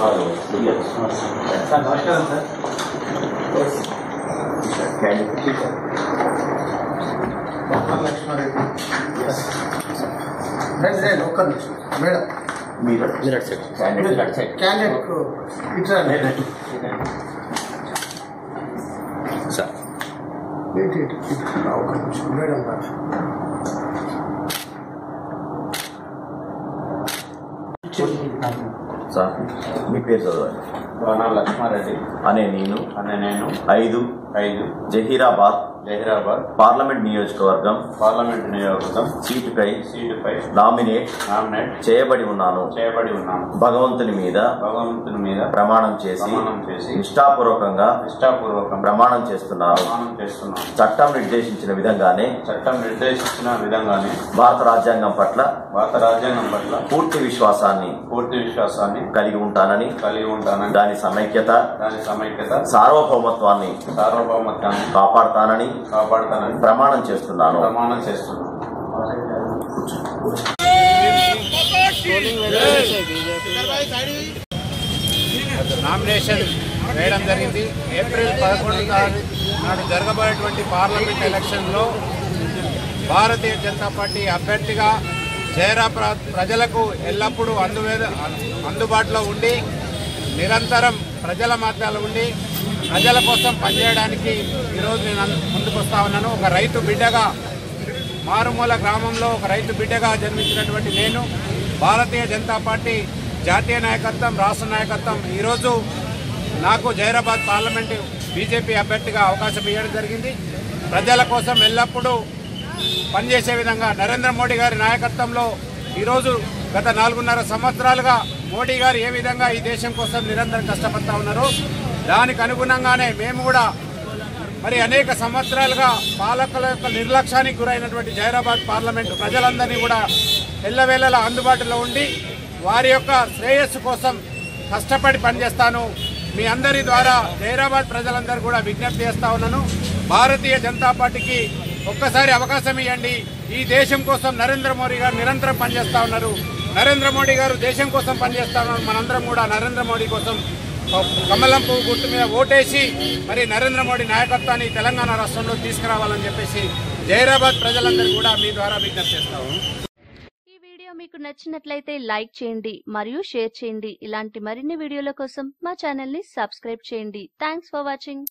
Sir నమస్కారం sir. Lakshma Reddy ఒక్క నిమిషం మేడం మీరు క్యాండిడేట్ ఇట్లా సార్ ఒక్క నిమిషం మేడం సార్ మీ పేరు చదవండి. లక్ష్మారెడ్డి అనే నేను 5 జహీరాబాద్ పార్లమెంట్ నియోజకవర్గం సీటుపై నామినేట్ చేయబడి ఉన్నాను. భగవంతుని మీద ప్రమాణం చేసి నిష్ఠాపూర్వకంగా ప్రమాణం చేస్తున్నాను. చట్టం నిర్దేశించిన విధంగానే భారత రాజ్యాంగం పట్ల పూర్తి విశ్వాసాన్ని కలిగి ఉంటానని దాని సమైక్యత సార్వభౌమత్వాన్ని కాపాడతానని ప్రమాణం చేస్తున్నాను. నామినేషన్ వేయడం జరిగింది. ఏప్రిల్ 11 నాడు జరగబోయేటువంటి పార్లమెంట్ ఎలక్షన్లో భారతీయ జనతా పార్టీ అభ్యర్థిగా జైరాబాద్ ప్రజలకు ఎల్లప్పుడూ అందుబాటులో ఉండి నిరంతరం ప్రజల మధ్యలో ఉండి ప్రజల కోసం పనిచేయడానికి ఈరోజు నేను ముందుకు వస్తా ఉన్నాను. ఒక రైతు బిడ్డగా మారుమూల గ్రామంలో ఒక రైతు బిడ్డగా జన్మించినటువంటి నేను భారతీయ జనతా పార్టీ జాతీయ నాయకత్వం రాష్ట్ర నాయకత్వం ఈరోజు నాకు జైరాబాద్ పార్లమెంటు బీజేపీ అభ్యర్థిగా అవకాశం ఇవ్వడం జరిగింది. ప్రజల కోసం ఎల్లప్పుడూ పనిచేసే విధంగా నరేంద్ర మోడీ గారి నాయకత్వంలో ఈరోజు గత 4.5 సంవత్సరాలుగా మోడీ గారు ఏ విధంగా ఈ దేశం కోసం నిరంతరం కష్టపడతా ఉన్నారో దానికి అనుగుణంగానే మేము కూడా మరి అనేక సంవత్సరాలుగా పాలకుల యొక్క నిర్లక్ష్యానికి గురైనటువంటి జైరాబాద్ పార్లమెంటు ప్రజలందరినీ కూడా ఎల్లవేళలా అందుబాటులో ఉండి వారి యొక్క శ్రేయస్సు కోసం కష్టపడి పనిచేస్తాను. మీ అందరి ద్వారా జైరాబాద్ ప్రజలందరూ కూడా విజ్ఞప్తి చేస్తా ఉన్నాను. భారతీయ జనతా పార్టీకి ఒక్కసారి అవకాశం ఇవ్వండి. ఈ దేశం కోసం నరేంద్ర మోడీ గారు నిరంతరం పనిచేస్తా ఉన్నారు. నరేంద్ర మోడీ గారు దేశం కోసం పనిచేస్తా ఉన్నారు. మనందరం కూడా నరేంద్ర మోడీ కోసం కమలం పువ్వు గుర్తు మీద ఓటేసి మరి నరేంద్ర మోడీ నాయకత్వాన్ని తెలంగాణ రాష్ట్రంలో తీసుకురావాలని చెప్పేసి జైరాబాద్ ప్రజలందరూ కూడా మీ ద్వారా విజ్ఞప్తి చేస్తాము. ఈ వీడియో మీకు నచ్చినట్లయితే లైక్ చేయండి మరియు షేర్ చేయండి. ఇలాంటి మరిన్ని వీడియోల కోసం మా ఛానల్ ని సబ్స్క్రైబ్ చేయండి. Thanks for watching.